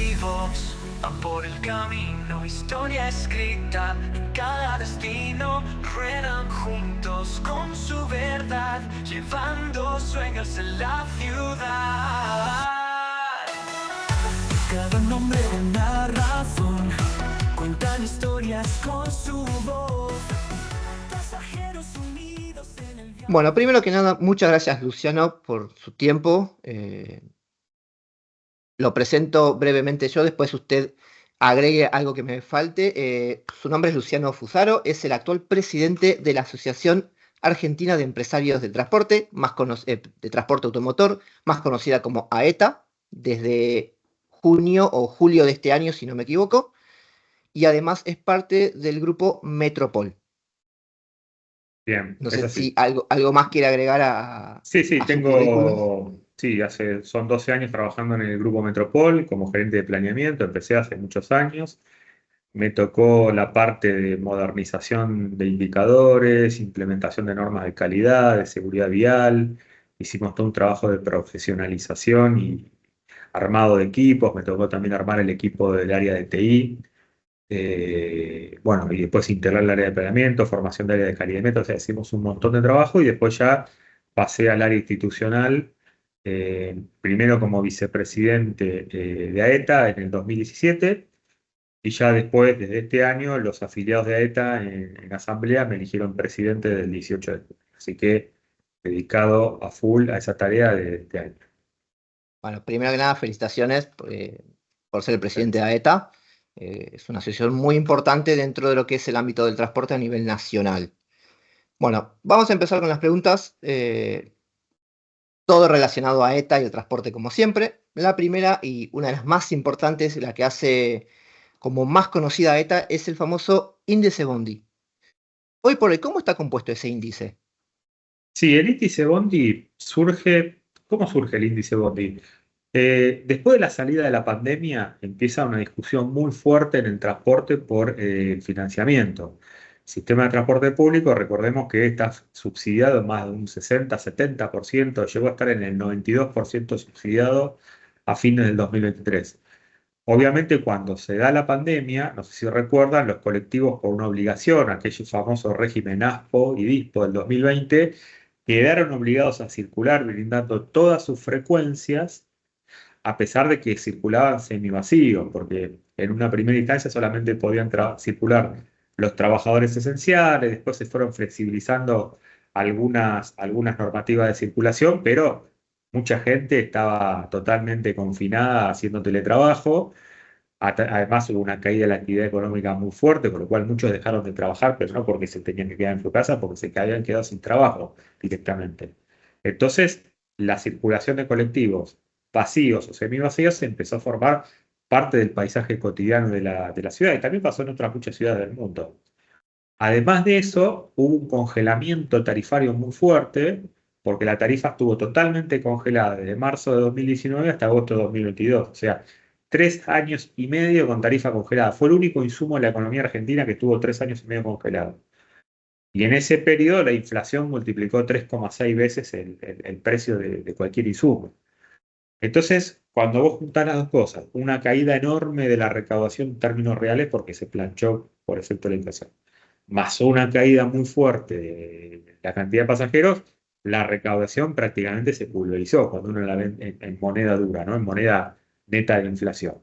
colectivos van por el camino, historia escrita, cada destino ruedan juntos con su verdad, llevando sueños en la ciudad. Cada nombre una razón, cuentan historias con su voz, pasajeros unidos en el viaje. Bueno, primero que nada, muchas gracias Luciano por su tiempo. Lo presento brevemente yo, después usted agregue algo que me falte. Su nombre es Luciano Fusaro, es el actual presidente de la Asociación Argentina de Empresarios de Transporte, de Transporte Automotor, más conocida como AETA, desde junio o julio de este año, si no me equivoco, y además es parte del grupo Metropol. Bien, No es sé así. si algo más quiere agregar Sí, a su currículum. son 12 años trabajando en el Grupo Metropol como gerente de planeamiento, empecé hace muchos años. Me tocó la parte de modernización de indicadores, implementación de normas de calidad, de seguridad vial. Hicimos todo un trabajo de profesionalización y armado de equipos. Me tocó también armar el equipo del área de TI. Bueno, y después integrar el área de planeamiento, formación de área de calidad de métodos. O sea, hicimos un montón de trabajo y después ya pasé al área institucional, primero como vicepresidente de AETA en el 2017. Y ya después, desde este año, los afiliados de AETA en asamblea me eligieron presidente del 18 de julio. Así que dedicado a full a esa tarea de este año. Bueno, primero que nada, felicitaciones por ser el presidente de AETA. Es una asociación muy importante dentro de lo que es el ámbito del transporte a nivel nacional. Bueno, vamos a empezar con las preguntas. Todo relacionado a ETA y el transporte como siempre. La primera y una de las más importantes, la que hace como más conocida a ETA, es el famoso índice Bondi. Hoy por hoy, ¿cómo está compuesto ese índice? Sí, el índice Bondi surge. ¿Cómo surge el índice Bondi? Después de la salida de la pandemia, empieza una discusión muy fuerte en el transporte por financiamiento. El sistema de transporte público, recordemos que está subsidiado en más de un 60-70%, llegó a estar en el 92% subsidiado a fines del 2023. Obviamente, cuando se da la pandemia, no sé si recuerdan, los colectivos por una obligación, aquellos famosos régimen ASPO y DISPO del 2020, quedaron obligados a circular brindando todas sus frecuencias a pesar de que circulaban semivacíos, porque en una primera instancia solamente podían circular los trabajadores esenciales, después se fueron flexibilizando algunas normativas de circulación, pero mucha gente estaba totalmente confinada haciendo teletrabajo. Además hubo una caída de la actividad económica muy fuerte, con lo cual muchos dejaron de trabajar, pero no porque se tenían que quedar en su casa, porque se habían quedado sin trabajo directamente. Entonces, la circulación de colectivos vacíos o semivacíos se empezó a formar parte del paisaje cotidiano de la ciudad y también pasó en otras muchas ciudades del mundo. Además de eso, hubo un congelamiento tarifario muy fuerte, porque la tarifa estuvo totalmente congelada desde marzo de 2019 hasta agosto de 2022. O sea, 3 años y medio con tarifa congelada. Fue el único insumo de la economía argentina que estuvo 3 años y medio congelado. Y en ese periodo la inflación multiplicó 3,6 veces el precio de cualquier insumo. Entonces, cuando vos juntás las dos cosas, una caída enorme de la recaudación en términos reales porque se planchó por efecto de la inflación, más una caída muy fuerte de la cantidad de pasajeros, la recaudación prácticamente se pulverizó cuando uno la ve en moneda dura, ¿no? En moneda neta de inflación.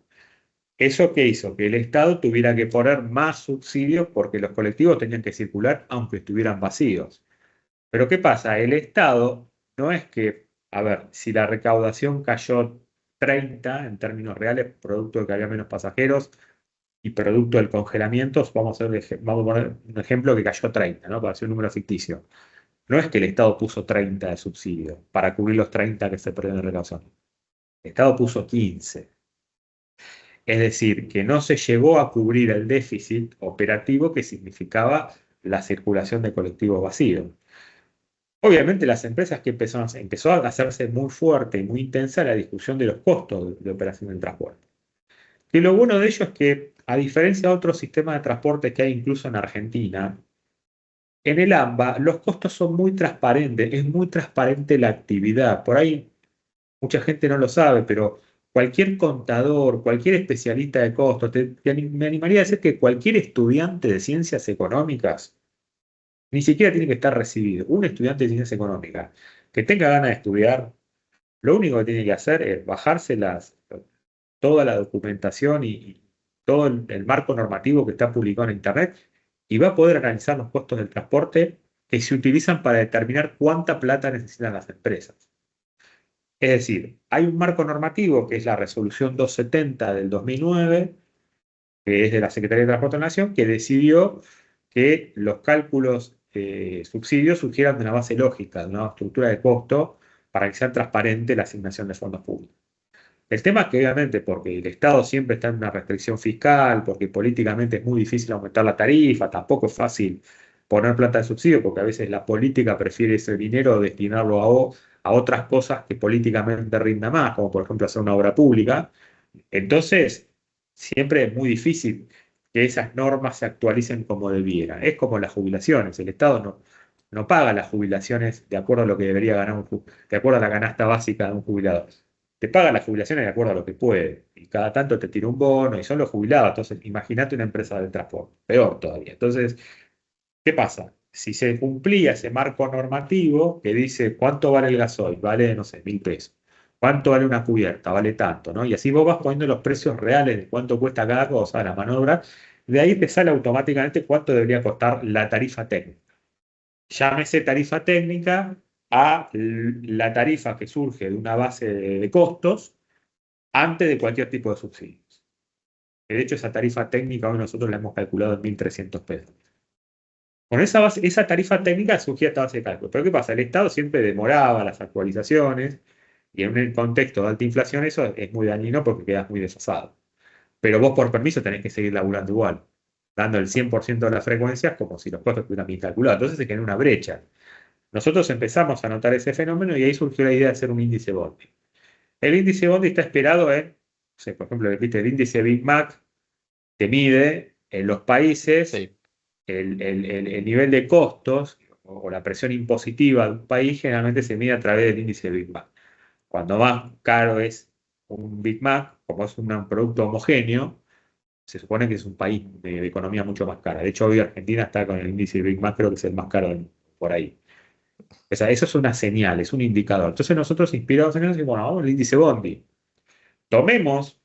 ¿Eso qué hizo? Que el Estado tuviera que poner más subsidios porque los colectivos tenían que circular aunque estuvieran vacíos. Pero ¿qué pasa? El Estado no es que, a ver, si la recaudación cayó 30 en términos reales, producto de que había menos pasajeros y producto del congelamiento, vamos a poner un ejemplo que cayó 30, ¿no? Para hacer un número ficticio. No es que el Estado puso 30 de subsidio para cubrir los 30 que se perdieron de recaudación. El Estado puso 15. Es decir, que no se llegó a cubrir el déficit operativo que significaba la circulación de colectivos vacíos. Obviamente las empresas que empezó a hacerse muy fuerte y muy intensa la discusión de los costos de operación del transporte. Y lo bueno de ello es que, a diferencia de otros sistemas de transporte que hay incluso en Argentina, en el AMBA los costos son muy transparentes, es muy transparente la actividad. Por ahí mucha gente no lo sabe, pero cualquier contador, cualquier especialista de costos, me animaría a decir que cualquier estudiante de ciencias económicas ni siquiera tiene que estar recibido. Un estudiante de ciencias económicas que tenga ganas de estudiar, lo único que tiene que hacer es bajarse toda la documentación y todo el marco normativo que está publicado en Internet y va a poder analizar los costos del transporte que se utilizan para determinar cuánta plata necesitan las empresas. Es decir, hay un marco normativo que es la Resolución 270 del 2009, que es de la Secretaría de Transporte de la Nación, que decidió que los cálculos subsidios surgieran de una base lógica, de una estructura de costo, para que sea transparente la asignación de fondos públicos. El tema es que obviamente porque el Estado siempre está en una restricción fiscal, porque políticamente es muy difícil aumentar la tarifa, tampoco es fácil poner plata de subsidio, porque a veces la política prefiere ese dinero destinarlo a otras cosas que políticamente rinda más, como por ejemplo hacer una obra pública. Entonces, siempre es muy difícil que esas normas se actualicen como debieran. Es como las jubilaciones, el Estado no paga las jubilaciones de acuerdo a lo que debería ganar de acuerdo a la canasta básica de un jubilado. Te paga las jubilaciones de acuerdo a lo que puede. Y cada tanto te tira un bono y son los jubilados. Entonces, imagínate una empresa de transporte. Peor todavía. Entonces, ¿qué pasa? Si se cumplía ese marco normativo que dice cuánto vale el gasoil, vale, no sé, 1.000 pesos. ¿Cuánto vale una cubierta? Vale tanto, ¿no? Y así vos vas poniendo los precios reales de cuánto cuesta cada cosa, la maniobra. De ahí te sale automáticamente cuánto debería costar la tarifa técnica. Llámese tarifa técnica a la tarifa que surge de una base de costos antes de cualquier tipo de subsidios. De hecho, esa tarifa técnica hoy nosotros la hemos calculado en 1.300 pesos. Con esa tarifa técnica surgía esta base de cálculo. Pero ¿qué pasa? El Estado siempre demoraba las actualizaciones y en un contexto de alta inflación eso es muy dañino porque quedas muy desfasado. Pero vos por permiso tenés que seguir laburando igual, dando el 100% de las frecuencias como si los costos estuvieran bien calculados. Entonces se genera una brecha. Nosotros empezamos a notar ese fenómeno y ahí surgió la idea de hacer un índice Bondi. El índice Bondi está esperado en, no sé, por ejemplo, el índice Big Mac te mide en los países Sí. el nivel de costos o la presión impositiva de un país generalmente se mide a través del índice Big Mac. Cuando más caro es un Big Mac, como es un producto homogéneo, se supone que es un país de economía mucho más cara. De hecho, hoy Argentina está con el índice Big Mac, creo que es el más caro por ahí. O sea, eso es una señal, es un indicador. Entonces nosotros inspirados en eso, decimos, bueno, vamos al índice Bondi. Tomemos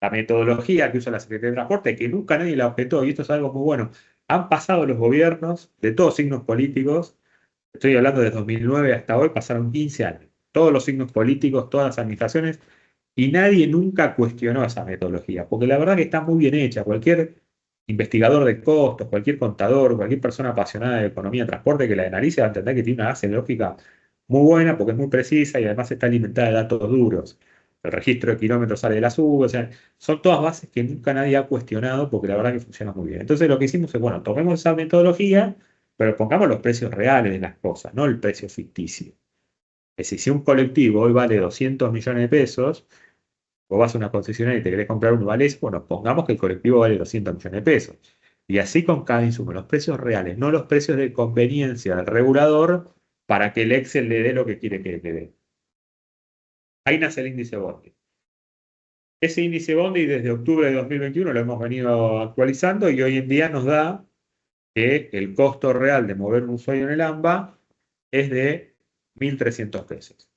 la metodología que usa la Secretaría de Transporte, que nunca nadie la objetó, y esto es algo muy bueno. Han pasado los gobiernos de todos signos políticos, estoy hablando de 2009 hasta hoy, pasaron 15 años. Todos los signos políticos, todas las administraciones, y nadie nunca cuestionó esa metodología, porque la verdad que está muy bien hecha. Cualquier investigador de costos, cualquier contador, cualquier persona apasionada de economía de transporte que la analice va a entender que tiene una base lógica muy buena porque es muy precisa y además está alimentada de datos duros. El registro de kilómetros sale de la SUB, o sea, son todas bases que nunca nadie ha cuestionado porque la verdad que funciona muy bien. Entonces lo que hicimos es, bueno, tomemos esa metodología, pero pongamos los precios reales de las cosas, no el precio ficticio. Es decir, si un colectivo hoy vale 200 millones de pesos, vos vas a una concesionaria y te querés comprar uno, vale eso, bueno, pongamos que el colectivo vale 200 millones de pesos. Y así con cada insumo, los precios reales, no los precios de conveniencia del regulador para que el Excel le dé lo que quiere que le dé. Ahí nace el índice Bondi. Ese índice Bondi desde octubre de 2021 lo hemos venido actualizando y hoy en día nos da que el costo real de mover un usuario en el AMBA es de 1.300 pesos.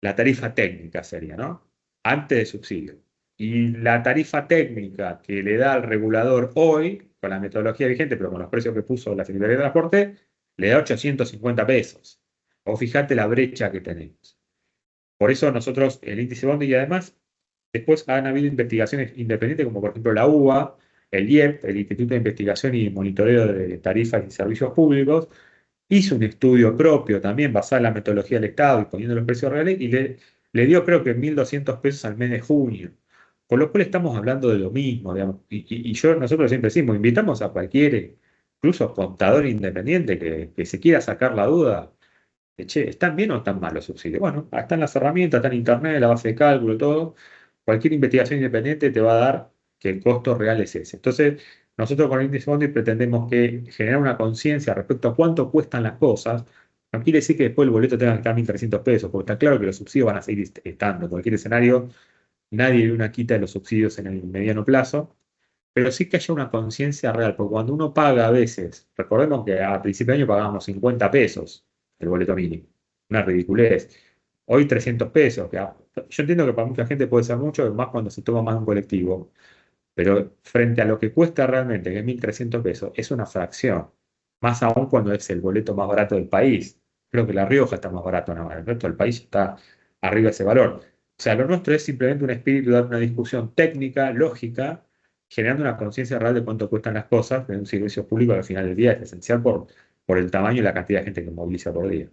La tarifa técnica sería, ¿no? Antes de subsidio. Y la tarifa técnica que le da al regulador hoy, con la metodología vigente, pero con los precios que puso la Secretaría de Transporte, le da 850 pesos. O fíjate la brecha que tenemos. Por eso nosotros, el índice Bondi, y además, después han habido investigaciones independientes, como por ejemplo la UBA, el IEP, el Instituto de Investigación y Monitoreo de Tarifas y Servicios Públicos, hizo un estudio propio también basado en la metodología del Estado y poniendo los precios reales y le dio creo que 1.200 pesos al mes de junio. Por lo cual estamos hablando de lo mismo, digamos. Nosotros siempre decimos, invitamos a cualquier, incluso contador independiente que se quiera sacar la duda de, che, ¿están bien o están mal los subsidios? Bueno, están las herramientas, está en internet, la base de cálculo, todo. Cualquier investigación independiente te va a dar que el costo real es ese. Entonces, nosotros con el índice Bondi pretendemos generar una conciencia respecto a cuánto cuestan las cosas. No quiere decir que después el boleto tenga que estar 1.300 pesos, porque está claro que los subsidios van a seguir estando. En cualquier escenario, nadie ve una quita de los subsidios en el mediano plazo, pero sí que haya una conciencia real, porque cuando uno paga a veces, recordemos que a principio de año pagábamos 50 pesos el boleto mínimo, una ridiculez. Hoy 300 pesos, yo entiendo que para mucha gente puede ser mucho, más cuando se toma más de un colectivo, pero frente a lo que cuesta realmente, que es 1.300 pesos, es una fracción, más aún cuando es el boleto más barato del país. Creo que La Rioja está más barato, no, el resto del país está arriba de ese valor. O sea, lo nuestro es simplemente un espíritu de dar una discusión técnica, lógica, generando una conciencia real de cuánto cuestan las cosas de un servicio público que al final del día es esencial por el tamaño y la cantidad de gente que moviliza por día.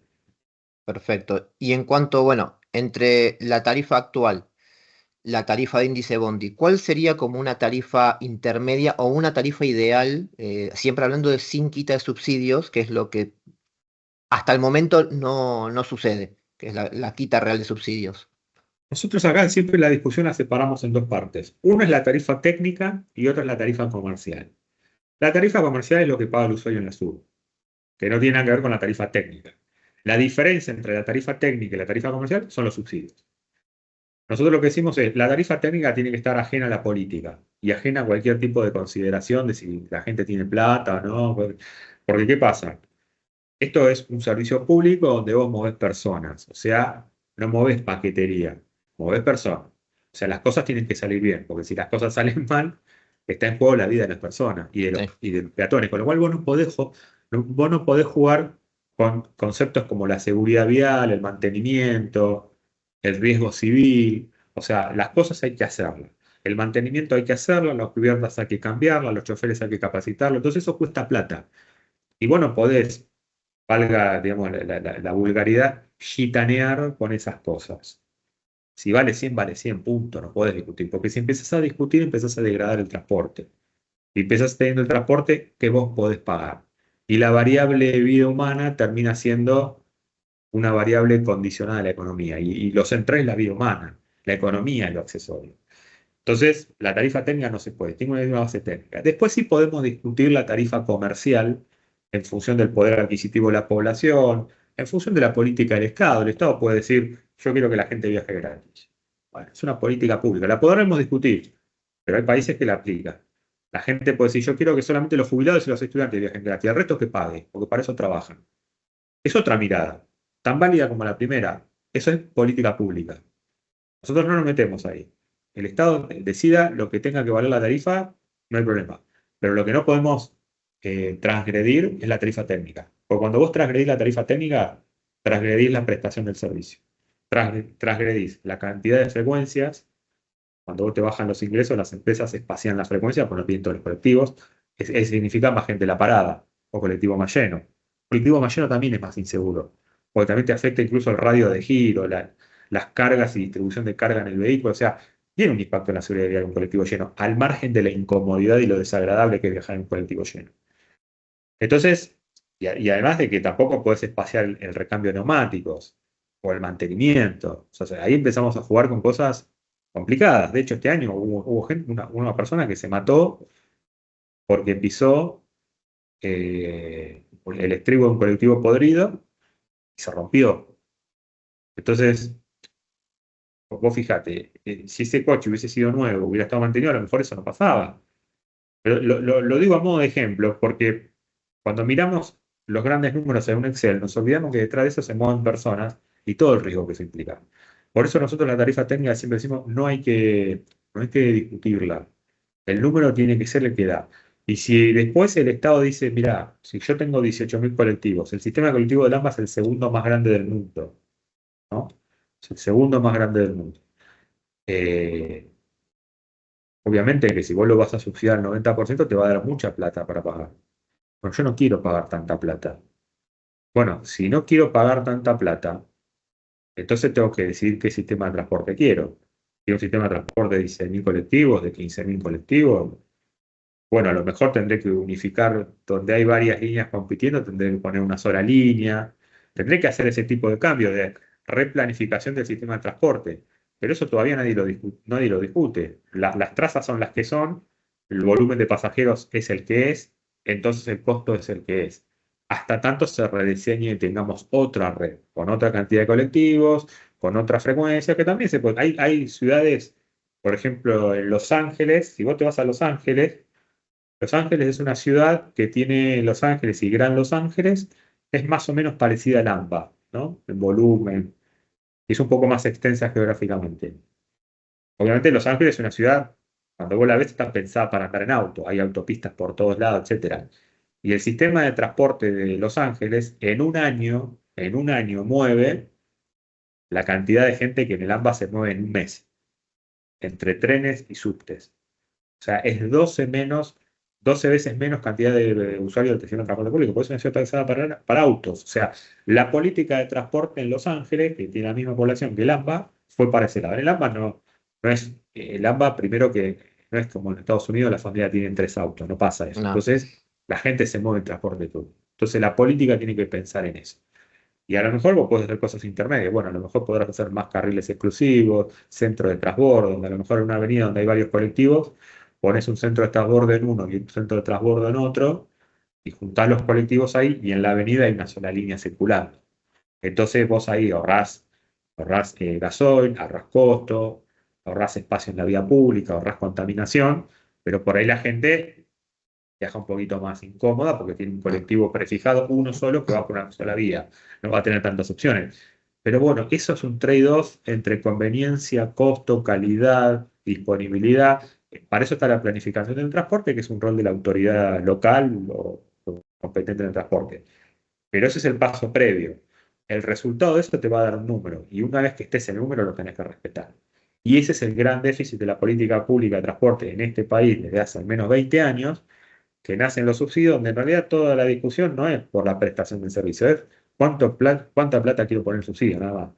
Perfecto. Y en cuanto, bueno, entre la tarifa actual, la tarifa de índice Bondi, ¿cuál sería como una tarifa intermedia o una tarifa ideal? Siempre hablando de sin quita de subsidios, que es lo que hasta el momento no sucede, que es la quita real de subsidios. Nosotros acá siempre la discusión la separamos en dos partes. Una es la tarifa técnica y otra es la tarifa comercial. La tarifa comercial es lo que paga el usuario en la SUB, que no tiene nada que ver con la tarifa técnica. La diferencia entre la tarifa técnica y la tarifa comercial son los subsidios. Nosotros lo que decimos es, la tarifa técnica tiene que estar ajena a la política y ajena a cualquier tipo de consideración de si la gente tiene plata o no. Porque, ¿qué pasa? Esto es un servicio público donde vos movés personas, o sea, no movés paquetería, movés personas. O sea, las cosas tienen que salir bien, porque si las cosas salen mal, está en juego la vida de las personas Sí. y de los peatones, con lo cual vos no podés jugar con conceptos como la seguridad vial, el mantenimiento, el riesgo civil, o sea, las cosas hay que hacerlas. El mantenimiento hay que hacerlo, las cubiertas hay que cambiarlas, los choferes hay que capacitarlos, entonces eso cuesta plata. Y vos no podés, valga, digamos, la vulgaridad, gitanear con esas cosas. Si vale 100, vale 100, punto, no podés discutir, porque si empiezas a discutir, empiezas a degradar el transporte. Y empiezas teniendo el transporte que vos podés pagar. Y la variable vida humana termina siendo una variable condicionada a la economía. Y lo central es la vida humana, la economía es lo accesorio. Entonces, la tarifa técnica no se puede, tiene una base técnica. Después sí podemos discutir la tarifa comercial en función del poder adquisitivo de la población, en función de la política del Estado. El Estado puede decir, yo quiero que la gente viaje gratis. Bueno, es una política pública, la podremos discutir, pero hay países que la aplican. La gente puede decir, yo quiero que solamente los jubilados y los estudiantes viajen gratis, el resto que pague, porque para eso trabajan. Es otra mirada, tan válida como la primera. Eso es política pública. Nosotros no nos metemos ahí. El Estado decida lo que tenga que valer la tarifa, no hay problema. Pero lo que no podemos transgredir es la tarifa técnica. Porque cuando vos transgredís la tarifa técnica, transgredís la prestación del servicio. Transgredís la cantidad de frecuencias. Cuando vos te bajan los ingresos, las empresas espacian las frecuencias por los vientos de los colectivos. Eso significa más gente en la parada o colectivo más lleno. Colectivo más lleno también es más inseguro, porque también te afecta incluso el radio de giro, las cargas y distribución de carga en el vehículo. O sea, tiene un impacto en la seguridad vial un colectivo lleno, al margen de la incomodidad y lo desagradable que es viajar en un colectivo lleno. Entonces, y además de que tampoco podés espaciar el recambio de neumáticos o el mantenimiento. O sea, ahí empezamos a jugar con cosas complicadas. De hecho, este año hubo gente, una persona que se mató porque pisó el estribo de un colectivo podrido y se rompió. Entonces, vos fíjate, si ese coche hubiese sido nuevo, hubiera estado mantenido, a lo mejor eso no pasaba. Pero lo digo a modo de ejemplo, porque cuando miramos los grandes números en un Excel, nos olvidamos que detrás de eso se mueven personas y todo el riesgo que eso implica. Por eso nosotros la tarifa técnica siempre decimos, no hay que discutirla. El número tiene que ser el que da. Y si después el Estado dice, mira, si yo tengo 18.000 colectivos, el sistema colectivo de AMBA es el segundo más grande del mundo, ¿no? Es el segundo más grande del mundo. Eh, Obviamente que si vos lo vas a subsidiar al 90% te va a dar mucha plata para pagar. Pero yo no quiero pagar tanta plata. Bueno, si no quiero pagar tanta plata, entonces tengo que decidir qué sistema de transporte quiero. ¿Quiero un sistema de transporte de 16.000 colectivos, de 15.000 colectivos? Bueno, a lo mejor tendré que unificar donde hay varias líneas compitiendo, tendré que poner una sola línea, tendré que hacer ese tipo de cambio de replanificación del sistema de transporte. Pero eso todavía nadie lo discute. Las trazas son las que son, el volumen de pasajeros es el que es, entonces el costo es el que es. Hasta tanto se rediseñe y tengamos otra red, con otra cantidad de colectivos, con otra frecuencia, que también se puede. Hay ciudades Por ejemplo, en Los Ángeles, si vos te vas a Los Ángeles es una ciudad que tiene Los Ángeles y Gran Los Ángeles, es más o menos parecida a AMBA, ¿no? En volumen, y es un poco más extensa geográficamente. Obviamente Los Ángeles es una ciudad, cuando vos la ves, está pensada para andar en auto, hay autopistas por todos lados, etcétera. Y el sistema de transporte de Los Ángeles en un año mueve la cantidad de gente que en el AMBA se mueve en un mes, entre trenes y subtes. O sea, es 12 veces menos cantidad de usuarios del sistema de transporte público. Por eso es una ciudad pensada para autos. O sea, la política de transporte en Los Ángeles, que tiene la misma población que el AMBA, fue para ese lado. En el AMBA no es, el AMBA primero que no es como en Estados Unidos, la familia tiene 3 autos, no pasa eso. No. Entonces, la gente se mueve en transporte público. Entonces, la política tiene que pensar en eso. Y a lo mejor vos podés hacer cosas intermedias. Bueno, a lo mejor podrás hacer más carriles exclusivos, centro de transbordo, donde a lo mejor en una avenida donde hay varios colectivos, pones un centro de transbordo en uno y un centro de transbordo en otro, y juntás los colectivos ahí, y en la avenida hay una sola línea circulando. Entonces vos ahí ahorrás gasoil, ahorrás costo, ahorrás espacio en la vía pública, ahorrás contaminación, pero por ahí la gente viaja un poquito más incómoda porque tiene un colectivo prefijado, uno solo que va por una sola vía, no va a tener tantas opciones. Pero bueno, eso es un trade-off entre conveniencia, costo, calidad, disponibilidad. Para eso está la planificación del transporte, que es un rol de la autoridad local o competente en el transporte. Pero ese es el paso previo. El resultado de esto te va a dar un número, y una vez que estés en el número lo tenés que respetar. Y ese es el gran déficit de la política pública de transporte en este país desde hace al menos 20 años, que nacen los subsidios, donde en realidad toda la discusión no es por la prestación del servicio, es cuánta plata quiero poner en subsidio, nada más.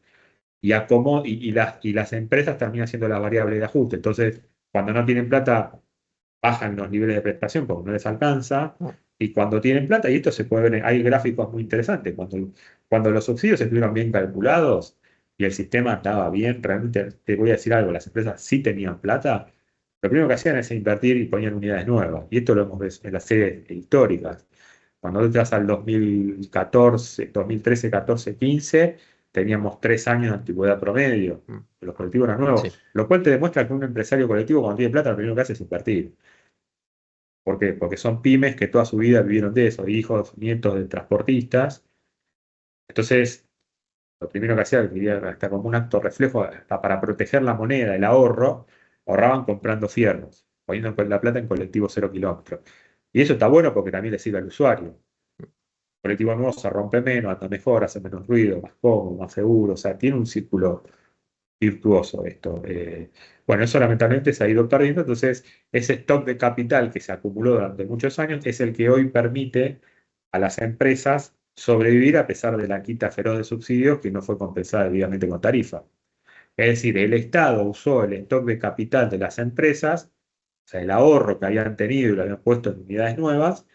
Y las empresas terminan siendo la variable de ajuste. Entonces, cuando no tienen plata, bajan los niveles de prestación porque no les alcanza. Y cuando tienen plata, y esto se puede ver, hay gráficos muy interesantes, cuando los subsidios estuvieron bien calculados y el sistema estaba bien, realmente te voy a decir algo, las empresas sí tenían plata, lo primero que hacían es invertir y ponían unidades nuevas. Y esto lo hemos visto en las series históricas. Cuando entras al 2014, 2013, 14, 15, teníamos 3 años de antigüedad promedio. Los colectivos eran nuevos. Sí. Lo cual te demuestra que un empresario colectivo, cuando tiene plata, lo primero que hace es invertir. ¿Por qué? Porque son pymes que toda su vida vivieron de eso, hijos, nietos de transportistas. Entonces, lo primero que hacía, que diría hasta como un acto reflejo, hasta para proteger la moneda, el ahorro, ahorraban comprando fierros, poniendo la plata en colectivos 0 kilómetros. Y eso está bueno porque también le sirve al usuario. El colectivo nuevo se rompe menos, anda mejor, hace menos ruido, más cómodo, más seguro. O sea, tiene un círculo virtuoso esto. Bueno, eso lamentablemente se ha ido perdiendo, entonces ese stock de capital que se acumuló durante muchos años es el que hoy permite a las empresas sobrevivir a pesar de la quita feroz de subsidios que no fue compensada debidamente con tarifa. Es decir, el Estado usó el stock de capital de las empresas, o sea, el ahorro que habían tenido y lo habían puesto en unidades nuevas,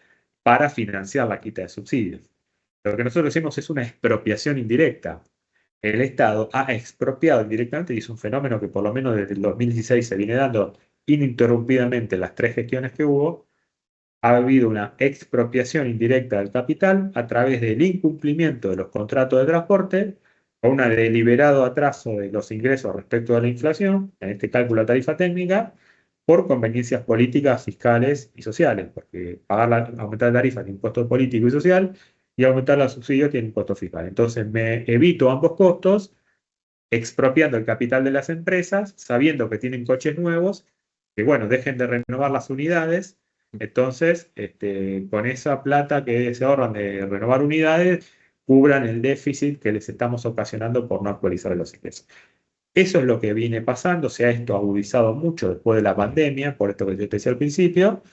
para financiar la quita de subsidios. Lo que nosotros decimos es una expropiación indirecta. El Estado ha expropiado indirectamente, y es un fenómeno que por lo menos desde el 2016 se viene dando ininterrumpidamente en las 3 gestiones que hubo. Ha habido una expropiación indirecta del capital a través del incumplimiento de los contratos de transporte o un deliberado atraso de los ingresos respecto a la inflación, en este cálculo de tarifa técnica, por conveniencias políticas, fiscales y sociales, porque aumentar la tarifa tiene un costo político y social, y aumentar los subsidios tiene un costo fiscal. Entonces me evito ambos costos, expropiando el capital de las empresas, sabiendo que tienen coches nuevos, que bueno, dejen de renovar las unidades. Entonces, con esa plata que se ahorran de renovar unidades, cubran el déficit que les estamos ocasionando por no actualizar los ingresos. Eso es lo que viene pasando, se ha esto agudizado mucho después de la pandemia, por esto que yo te decía al principio,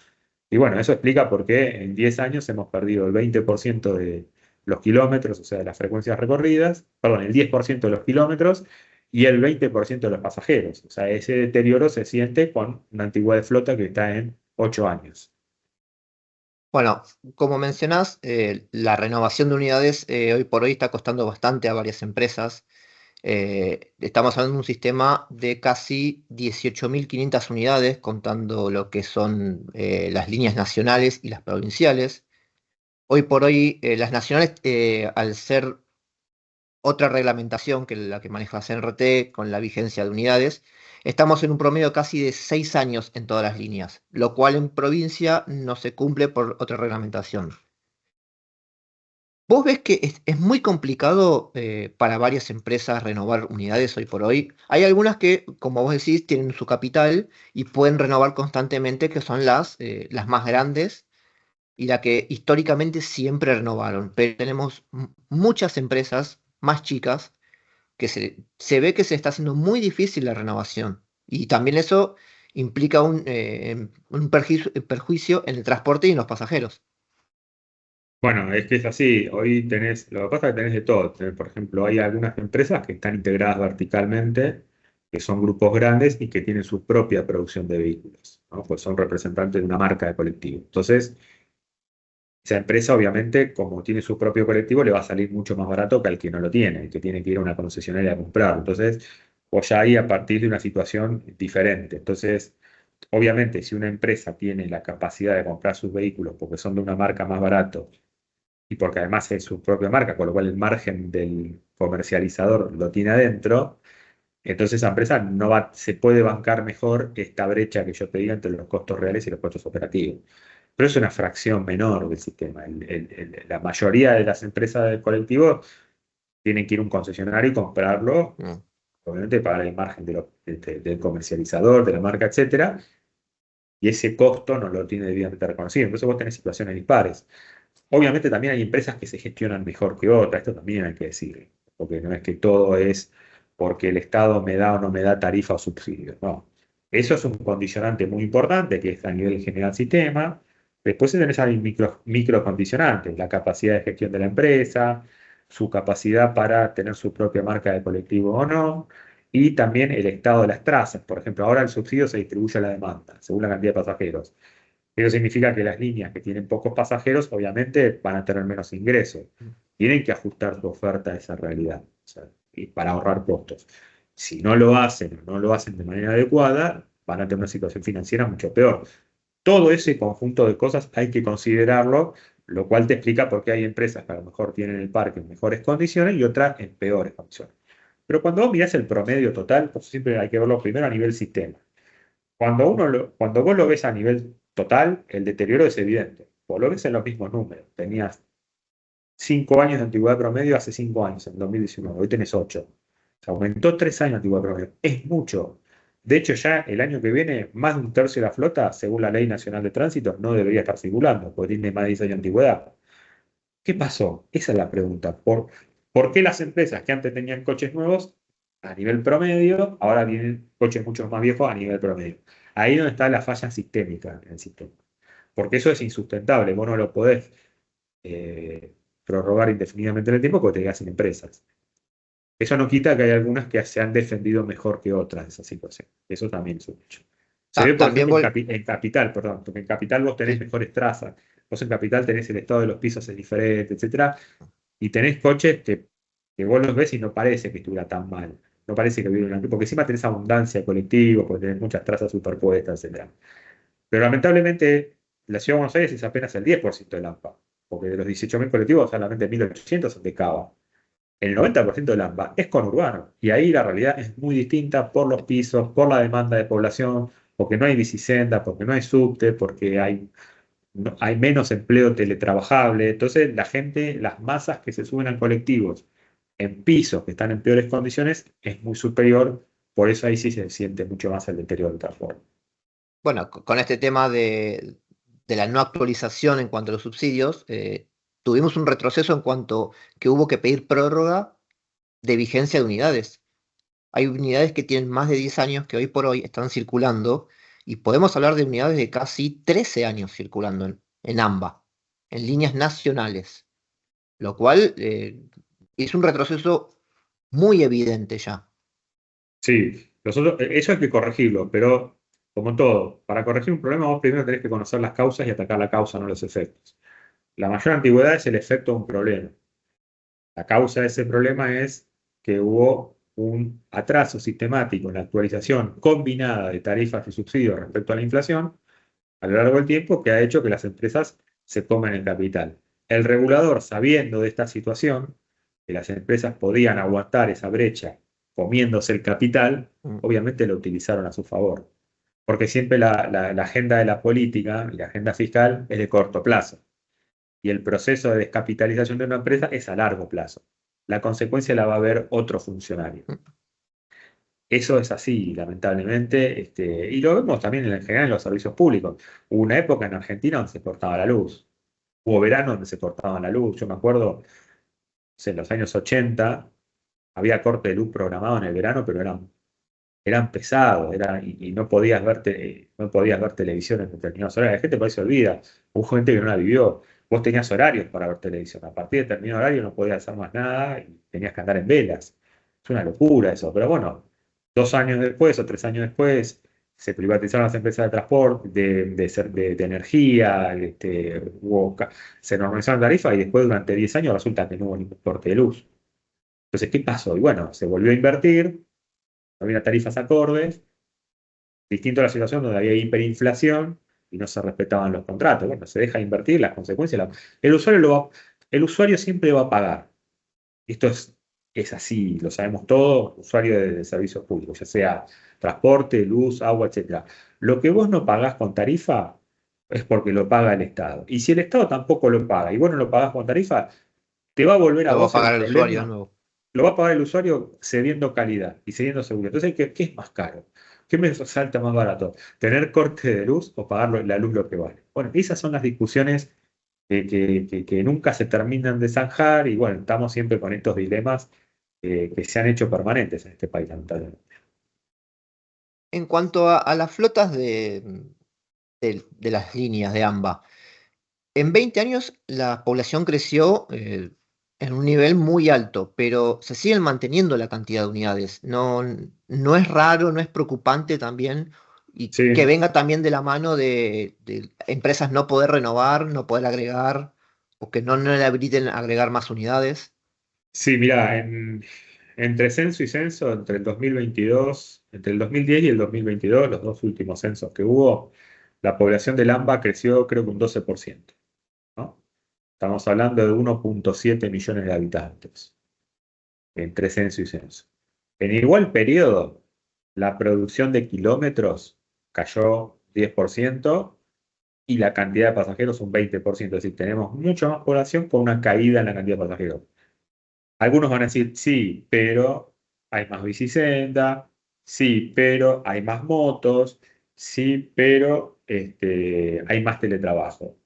y bueno, eso explica por qué en 10 años hemos perdido el 20% de los kilómetros, o sea, de las frecuencias recorridas, perdón, el 10% de los kilómetros y el 20% de los pasajeros. O sea, ese deterioro se siente con una antigüedad de flota que está en 8 años. Bueno, como mencionás, la renovación de unidades hoy por hoy está costando bastante a varias empresas. Estamos hablando de un sistema de casi 18.500 unidades, contando lo que son las líneas nacionales y las provinciales. Hoy por hoy, las nacionales, al ser otra reglamentación que la que maneja CNRT con la vigencia de unidades, estamos en un promedio casi de 6 años en todas las líneas, lo cual en provincia no se cumple por otra reglamentación. ¿Vos ves que es muy complicado para varias empresas renovar unidades hoy por hoy? Hay algunas que, como vos decís, tienen su capital y pueden renovar constantemente, que son las más grandes y la que históricamente siempre renovaron. Pero tenemos muchas empresas más chicas que se ve que se está haciendo muy difícil la renovación. Y también eso implica un perjuicio en el transporte y en los pasajeros. Bueno, es que es así. Hoy tenés, lo que pasa es que tenés de todo. Por ejemplo, hay algunas empresas que están integradas verticalmente, que son grupos grandes y que tienen su propia producción de vehículos, ¿no? Pues son representantes de una marca de colectivo. Entonces, esa empresa, obviamente, como tiene su propio colectivo, le va a salir mucho más barato que al que no lo tiene, el que tiene que ir a una concesionaria a comprar. Entonces, o ya ahí a partir de una situación diferente. Entonces, obviamente, si una empresa tiene la capacidad de comprar sus vehículos porque son de una marca más barato y porque además es su propia marca, con lo cual el margen del comercializador lo tiene adentro, entonces esa empresa no va, se puede bancar mejor esta brecha que yo te diga entre los costos reales y los costos operativos. Pero es una fracción menor del sistema. La mayoría de las empresas del colectivo tienen que ir a un concesionario y comprarlo, Mm. obviamente pagar el margen del comercializador, de la marca, etcétera, y ese costo no lo tiene debidamente reconocido. Entonces vos tenés situaciones dispares. Obviamente también hay empresas que se gestionan mejor que otras, esto también hay que decir, porque no es que todo es porque el Estado me da o no me da tarifa o subsidio, no. Eso es un condicionante muy importante que es a nivel general sistema. Después tenés ahí microcondicionantes, la capacidad de gestión de la empresa, su capacidad para tener su propia marca de colectivo o no, y también el estado de las trazas. Por ejemplo, ahora el subsidio se distribuye a la demanda, según la cantidad de pasajeros. Eso significa que las líneas que tienen pocos pasajeros, obviamente, van a tener menos ingresos. Tienen que ajustar su oferta a esa realidad, o sea, y para ahorrar costos. Si no lo hacen o no lo hacen de manera adecuada, van a tener una situación financiera mucho peor. Todo ese conjunto de cosas hay que considerarlo, lo cual te explica por qué hay empresas que a lo mejor tienen el parque en mejores condiciones y otras en peores condiciones. Pero cuando vos mirás el promedio total, pues siempre hay que verlo primero a nivel sistema. Cuando vos lo ves a nivel total, el deterioro es evidente. Vos lo ves en los mismos números. Tenías 5 años de antigüedad promedio hace 5 años, en 2019. Hoy tenés 8. Se aumentó 3 años de antigüedad promedio. Es mucho. De hecho, ya el año que viene, más de un tercio de la flota, según la Ley Nacional de Tránsito, no debería estar circulando, porque tiene más de 10 años de antigüedad. ¿Qué pasó? Esa es la pregunta. ¿Por qué las empresas que antes tenían coches nuevos a nivel promedio, ahora vienen coches mucho más viejos a nivel promedio? Ahí es donde está la falla sistémica en el sistema. Porque eso es insustentable. Vos no lo podés prorrogar indefinidamente en el tiempo porque te quedas sin empresas. Eso no quita que hay algunas que se han defendido mejor que otras de esa situación. Eso también es un hecho. Se ve, por También ejemplo, en Capital, perdón, porque en Capital vos tenés sí. mejores trazas. Vos en Capital tenés el estado de los pisos es diferente, etcétera, y tenés coches que vos los ves y no parece que estuviera tan mal. No parece que hubiera una... Porque encima tenés abundancia de colectivos, porque tenés muchas trazas superpuestas, etc. Pero lamentablemente la Ciudad de Buenos Aires es apenas el 10% del AMPA. Porque de los 18.000 colectivos, solamente 1.800 son de Cava. El 90% del AMPA es conurbano. Y ahí la realidad es muy distinta por los pisos, por la demanda de población, porque no hay bicisenda, porque no hay subte, porque hay menos empleo teletrabajable. Entonces, la gente, las masas que se suben a colectivos en pisos que están en peores condiciones es muy superior. Por eso ahí sí se siente mucho más el deterioro del transporte. Bueno, con este tema de la no actualización en cuanto a los subsidios, tuvimos un retroceso en cuanto que hubo que pedir prórroga de vigencia de unidades. Hay unidades que tienen más de 10 años que hoy por hoy están circulando y podemos hablar de unidades de casi 13 años circulando en AMBA, en líneas nacionales, lo cual es un retroceso muy evidente ya. Sí, eso hay que corregirlo, pero como todo, para corregir un problema vos primero tenés que conocer las causas y atacar la causa, no los efectos. La mayor antigüedad es el efecto de un problema. La causa de ese problema es que hubo un atraso sistemático en la actualización combinada de tarifas y subsidios respecto a la inflación a lo largo del tiempo que ha hecho que las empresas se tomen el capital. El regulador, sabiendo de esta situación, que las empresas podían aguantar esa brecha comiéndose el capital, obviamente lo utilizaron a su favor. Porque siempre la agenda de la política y la agenda fiscal es de corto plazo. Y el proceso de descapitalización de una empresa es a largo plazo. La consecuencia la va a ver otro funcionario. Eso es así, lamentablemente, y lo vemos también en general en los servicios públicos. Hubo una época en Argentina donde se cortaba la luz. Hubo verano donde se cortaba la luz. Yo me acuerdo, no sé, en los años 80 había corte de luz programado en el verano, pero eran pesados, y no podías ver televisión en determinados horarios. La gente por ahí se olvida. Hubo gente que no la vivió. Vos tenías horarios para ver televisión. A partir de determinado horario no podías hacer más nada y tenías que andar en velas. Es una locura eso. Pero bueno, 2 años después o 3 años después se privatizaron las empresas de transporte, de energía, se normalizaron tarifas y después durante 10 años resulta que no hubo ningún corte de luz. Entonces, ¿qué pasó? Y bueno, se volvió a invertir, había tarifas acordes, distinto a la situación donde había hiperinflación y no se respetaban los contratos. Bueno, se deja de invertir, las consecuencias, el usuario siempre va a pagar. Esto es así, lo sabemos todos, usuario de servicios públicos, ya sea transporte, luz, agua, etcétera. Lo que vos no pagás con tarifa es porque lo paga el Estado. Y si el Estado tampoco lo paga y vos no lo pagás con tarifa, te va a volver a Lo va a vos el pagar el usuario de problema. nuevo. Lo va a pagar el usuario cediendo calidad y cediendo seguridad. Entonces, ¿qué es más caro? ¿Qué me salta más barato? ¿Tener corte de luz o pagar la luz lo que vale? Bueno, esas son las discusiones que nunca se terminan de zanjar y bueno, estamos siempre con estos dilemas que se han hecho permanentes en este país, lamentablemente. En cuanto a las flotas de las líneas de AMBA, en 20 años la población creció en un nivel muy alto, pero se siguen manteniendo la cantidad de unidades. No es raro, no es preocupante también, y que Sí, venga también de la mano de empresas no poder renovar, no poder agregar, o que no le habiliten agregar más unidades. sí, mira, entre censo y censo, entre el 2022, entre el 2010 y el 2022, los dos últimos censos que hubo, la población del AMBA creció creo que un 12%, ¿no? Estamos hablando de 1,7 millones de habitantes entre censo y censo. En igual periodo, la producción de kilómetros cayó 10% y la cantidad de pasajeros un 20%. Es decir, tenemos mucha más población con una caída en la cantidad de pasajeros. Algunos van a decir, sí, pero hay más bicisenda, sí, pero hay más motos, sí, pero hay más teletrabajo.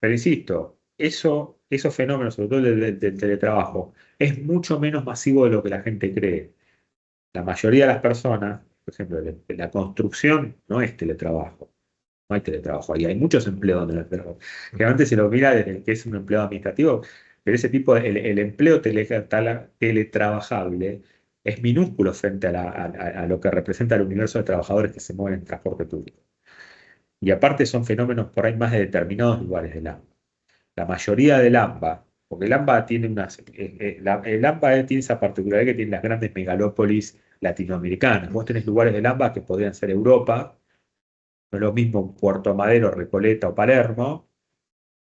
Pero insisto, esos fenómenos, sobre todo del teletrabajo, es mucho menos masivo de lo que la gente cree. La mayoría de las personas, por ejemplo, la construcción no es teletrabajo. No hay teletrabajo ahí. Hay muchos empleos en el teletrabajo. Generalmente se lo mira desde que es un empleado administrativo, pero ese tipo, el empleo teletrabajable es minúsculo frente a lo que representa el universo de trabajadores que se mueven en transporte público. Y aparte son fenómenos por ahí más de determinados lugares del AMBA. La mayoría del AMBA, porque el AMBA tiene el AMBA tiene esa particularidad que tiene las grandes megalópolis latinoamericanas. Vos tenés lugares del AMBA que podrían ser Europa, no es lo mismo Puerto Madero, Recoleta o Palermo,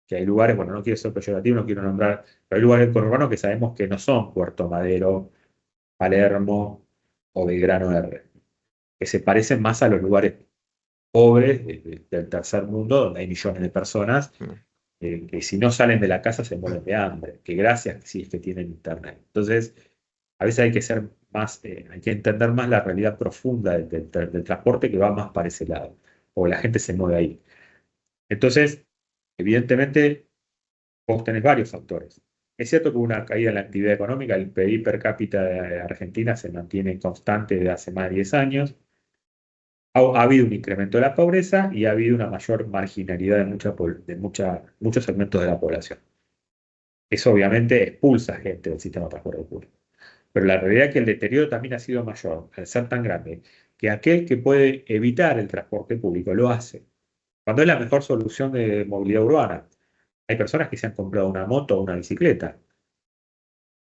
que hay lugares, bueno, no quiero ser peyorativo, no quiero nombrar, pero hay lugares urbanos que sabemos que no son Puerto Madero, Palermo o Belgrano R, que se parecen más a los lugares pobres del tercer mundo, donde hay millones de personas que si no salen de la casa se mueren de hambre, que gracias sí es que tienen internet. Entonces, a veces hay que ser más, hay que entender más la realidad profunda del transporte que va más para ese lado, o la gente se mueve ahí. Entonces, evidentemente, vos tenés varios factores. Es cierto que hubo una caída en la actividad económica, el PIB per cápita de Argentina se mantiene constante desde hace más de 10 años. Ha habido un incremento de la pobreza y ha habido una mayor marginalidad muchos segmentos de la población. Eso obviamente expulsa gente del sistema de transporte público. Pero la realidad es que el deterioro también ha sido mayor, al ser tan grande, que aquel que puede evitar el transporte público lo hace. Cuando es la mejor solución de movilidad urbana. Hay personas que se han comprado una moto o una bicicleta,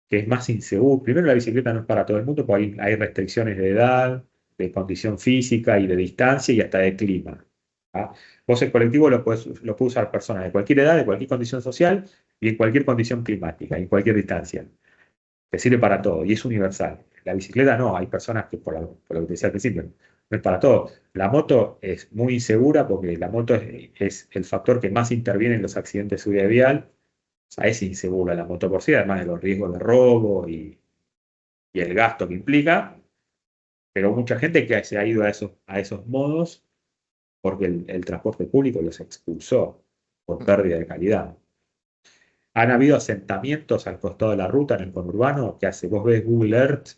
que es más inseguro. Primero, la bicicleta no es para todo el mundo, porque hay restricciones de edad, de condición física y de distancia y hasta de clima. ¿Ah? Vos el colectivo lo puede usar personas de cualquier edad, de cualquier condición social y en cualquier condición climática, en cualquier distancia. te sirve para todo y es universal. La bicicleta no, hay personas que, por lo que te decía al principio, no es para todo. La moto es muy insegura porque la moto es el factor que más interviene en los accidentes de seguridad vial. O sea, es insegura la moto por sí, además de los riesgos de robo y el gasto que implica. Pero mucha gente que se ha ido a esos modos porque el transporte público los expulsó por pérdida de calidad. Han habido asentamientos al costado de la ruta en el conurbano que hace, vos ves Google Earth,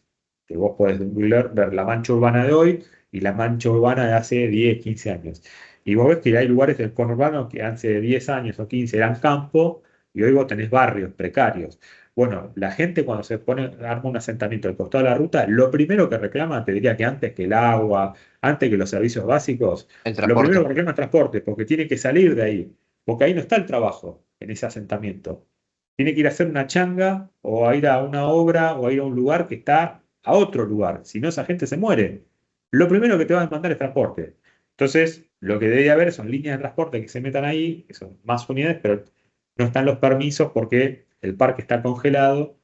que vos podés en Google Earth ver la mancha urbana de hoy y la mancha urbana de hace 10, 15 años. Y vos ves que hay lugares del conurbano que hace 10 años o 15 eran campo y hoy vos tenés barrios precarios. Bueno, la gente cuando se pone, arma un asentamiento al costado de la ruta, lo primero que reclama, te diría que antes que el agua, antes que los servicios básicos, El lo primero que transporte. reclama es transporte, porque tiene que salir de ahí, porque ahí no está el trabajo, en ese asentamiento. Tiene que ir a hacer una changa o a ir a una obra o a ir a un lugar que está a otro lugar, si no esa gente se muere. Lo primero que te va a demandar es transporte. Entonces, lo que debe haber son líneas de transporte que se metan ahí, que son más unidades, pero no están los permisos porque el parque está congelado,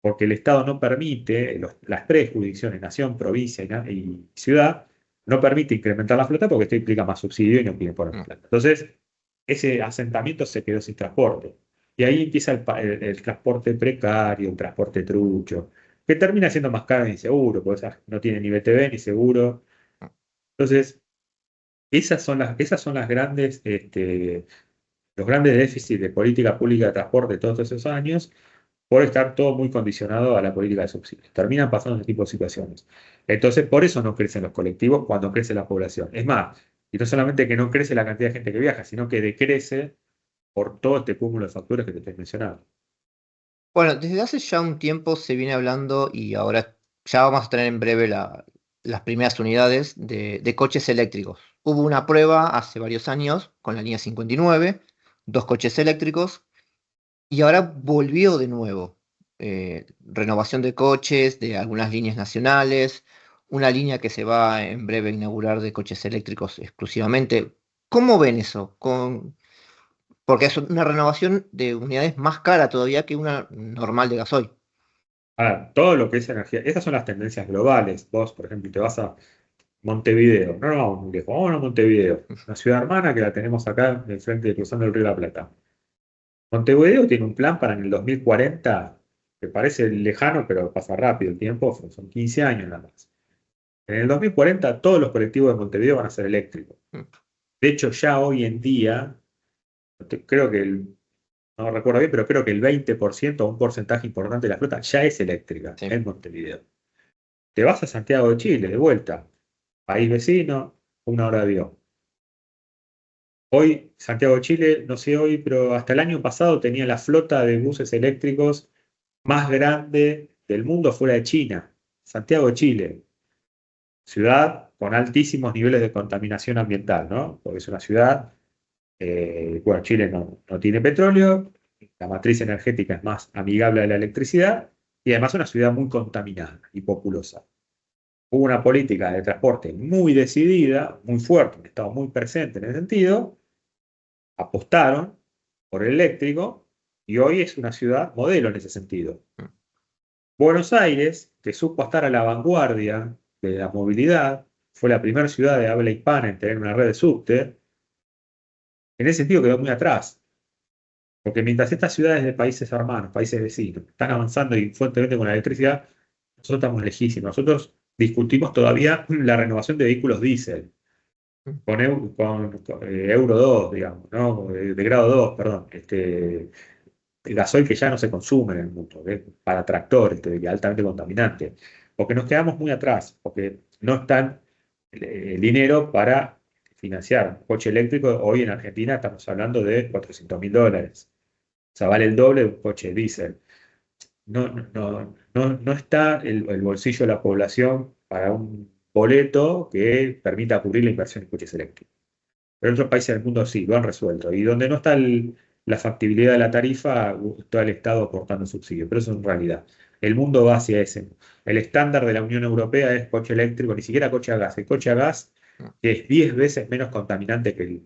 porque el Estado no permite, las tres jurisdicciones, nación, provincia y ciudad, no permite incrementar la flota porque esto implica más subsidio y no quieren poner más plata. Entonces, ese asentamiento se quedó sin transporte. Y ahí empieza el transporte precario, el transporte trucho, que termina siendo más caro e inseguro, porque no tiene ni BTV ni seguro. Entonces, esas son las grandes, los grandes déficits de política pública de transporte de todos esos años, por estar todo muy condicionado a la política de subsidios. Terminan pasando ese tipo de situaciones. Entonces, por eso no crecen los colectivos cuando crece la población. Es más, y no solamente que no crece la cantidad de gente que viaja, sino que decrece por todo este cúmulo de factores que te estoy mencionando. Bueno, desde hace ya un tiempo se viene hablando y ahora ya vamos a tener en breve las primeras unidades de coches eléctricos. Hubo una prueba hace varios años con la línea 59, dos coches eléctricos, y ahora volvió de nuevo. Renovación de coches de algunas líneas nacionales, una línea que se va en breve a inaugurar de coches eléctricos exclusivamente. ¿Cómo ven eso? Porque es una renovación de unidades más cara todavía que una normal de gasoil. Ahora, todo lo que es energía, estas son las tendencias globales. Vos, por ejemplo, te vas a Montevideo, no nos vamos muy lejos, vamos a Montevideo, una ciudad hermana que la tenemos acá enfrente, cruzando el río de la Plata. Montevideo tiene un plan para en el 2040, que parece lejano, pero pasa rápido el tiempo, son 15 años nada más. En el 2040 todos los colectivos de Montevideo van a ser eléctricos. De hecho, ya hoy en día, creo que no recuerdo bien, pero creo que el 20% o un porcentaje importante de la flota ya es eléctrica Sí. en Montevideo. Te vas a Santiago de Chile, de vuelta, país vecino, una hora de avión. Hoy, Santiago de Chile, no sé hoy, pero hasta el año pasado tenía la flota de buses eléctricos más grande del mundo fuera de China. Santiago de Chile, ciudad con altísimos niveles de contaminación ambiental, ¿no? Porque es una ciudad, bueno, Chile no tiene petróleo, la matriz energética es más amigable a la electricidad y además es una ciudad muy contaminada y populosa. Hubo una política de transporte muy decidida, muy fuerte, un Estado muy presente en ese sentido, apostaron por el eléctrico y hoy es una ciudad modelo en ese sentido. Buenos Aires, que supo estar a la vanguardia de la movilidad, fue la primera ciudad de habla hispana en tener una red de subte, en ese sentido quedó muy atrás. Porque mientras estas ciudades de países hermanos, países vecinos, están avanzando y fuertemente con la electricidad, nosotros estamos lejísimos. Nosotros discutimos todavía la renovación de vehículos diésel, con Euro 2, digamos, ¿no? De grado 2, perdón. El gasoil que ya no se consume en el mundo, para tractores, altamente contaminante. Porque nos quedamos muy atrás, porque no está el dinero para financiar un coche eléctrico. Hoy en Argentina estamos hablando de $400.000. O sea, vale el doble de un coche diésel. No está el bolsillo de la población para un boleto que permita cubrir la inversión en coches eléctricos. Pero en otros países del mundo sí, lo han resuelto. Y donde no está la factibilidad de la tarifa, está el Estado aportando subsidios. Pero eso es realidad. El mundo va hacia ese. El estándar de la Unión Europea es coche eléctrico, ni siquiera coche a gas. El coche a gas, que es 10 veces menos contaminante que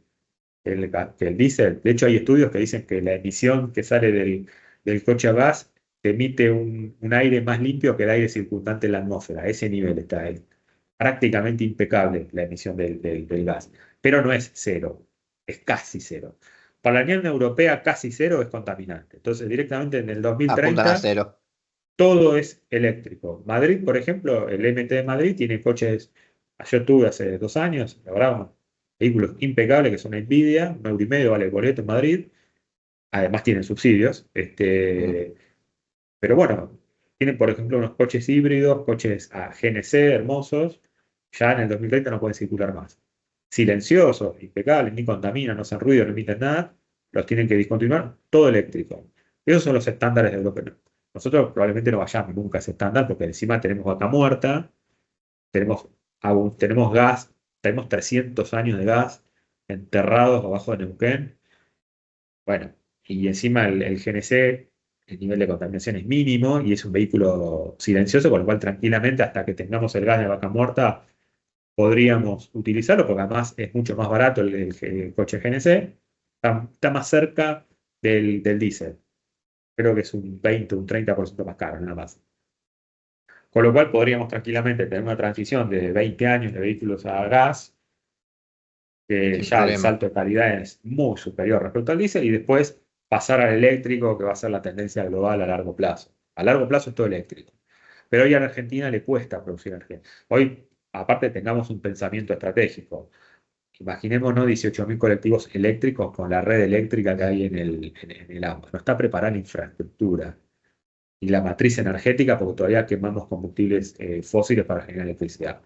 el diésel. De hecho, hay estudios que dicen que la emisión que sale del coche a gas te emite un aire más limpio que el aire circundante en la atmósfera. A ese nivel está. Es prácticamente impecable la emisión del gas. Pero no es cero, es casi cero. Para la Unión Europea, casi cero es contaminante. Entonces, directamente en el Apuntan a 2030, cero. todo es eléctrico. Madrid, por ejemplo, el MT de Madrid tiene coches. Yo tuve hace 2 años, la verdad, unos vehículos impecables que son una Nvidia, 1,5 € vale el boleto en Madrid. Además tienen subsidios. Mm. Pero bueno, tienen, por ejemplo, unos coches híbridos, coches a GNC hermosos. Ya en el 2030 no pueden circular más. Silenciosos, impecables, ni contaminan, no hacen ruido, no emiten nada. Los tienen que discontinuar, todo eléctrico. Esos son los estándares de Europa. Nosotros probablemente no vayamos nunca a ese estándar porque encima tenemos vaca muerta, tenemos, tenemos gas, tenemos 300 años de gas enterrados abajo de Neuquén. Bueno, y encima el GNC, el nivel de contaminación es mínimo y es un vehículo silencioso, con lo cual tranquilamente hasta que tengamos el gas de vaca muerta podríamos utilizarlo, porque además es mucho más barato el coche GNC, está más cerca del diésel. Creo que es un 20, un 30% más caro, nada más. Con lo cual podríamos tranquilamente tener una transición de 20 años de vehículos a gas, que Sin ya el problema. salto de calidad es muy superior respecto al diésel, y después pasar al eléctrico, que va a ser la tendencia global a largo plazo. A largo plazo es todo eléctrico. Pero hoy a la Argentina le cuesta producir energía. Hoy, aparte, tengamos un pensamiento estratégico. Imaginémonos 18.000 colectivos eléctricos con la red eléctrica que hay en el AMBA. No está preparada la infraestructura y la matriz energética porque todavía quemamos combustibles fósiles para generar electricidad.